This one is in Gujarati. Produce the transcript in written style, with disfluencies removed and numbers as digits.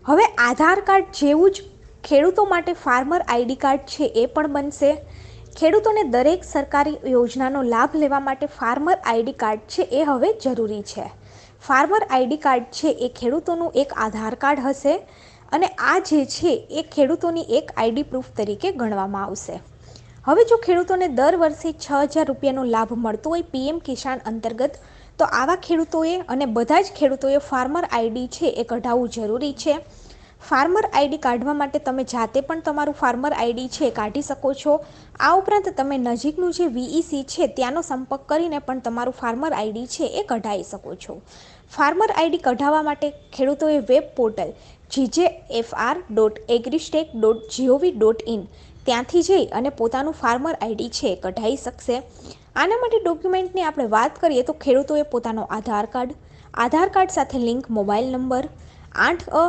હવે આધાર કાર્ડ જેવું જ ખેડૂતો માટે ફાર્મર આઈડી કાર્ડ છે એ પણ બનશે. ખેડૂતોને દરેક સરકારી યોજનાનો લાભ લેવા માટે ફાર્મર આઈડી કાર્ડ છે એ હવે જરૂરી છે. ફાર્મર આઈડી કાર્ડ છે એ ખેડૂતોનું એક આધાર કાર્ડ હશે અને આ જે છે એ ખેડૂતોની એક આઈડી પ્રૂફ તરીકે ગણવામાં આવશે. હવે જો ખેડૂતોને દર વર્ષે 6,000 રૂપિયાનો લાભ મળતો હોય પીએમ કિસાન અંતર્ગત, તો આવા ખેડૂતોએ અને બધા જ ખેડૂતોએ ફાર્મર આઈડી છે એ કઢાવવું જરૂરી છે. ફાર્મર આઈડી કાઢવા માટે તમે જાતે પણ તમારું ફાર્મર આઈડી છે કાઢી શકો છો. આ ઉપરાંત તમે નજીકનું જે વીઈસી છે ત્યાંનો સંપર્ક કરીને પણ તમારું ફાર્મર આઈડી છે એ કઢાવી શકો છો. ફાર્મર આઈડી કઢાવવા માટે ખેડૂતોએ વેબ પોર્ટલ jjfr.agristek.gov.in ત્યાંથી જઈ અને પોતાનું ફાર્મર આઈડી છે એ કઢાવી શકશે. આના માટે ડોક્યુમેન્ટની આપણે વાત કરીએ તો ખેડૂતોએ પોતાનો આધાર કાર્ડ સાથે લિંક મોબાઈલ નંબર, 8 અ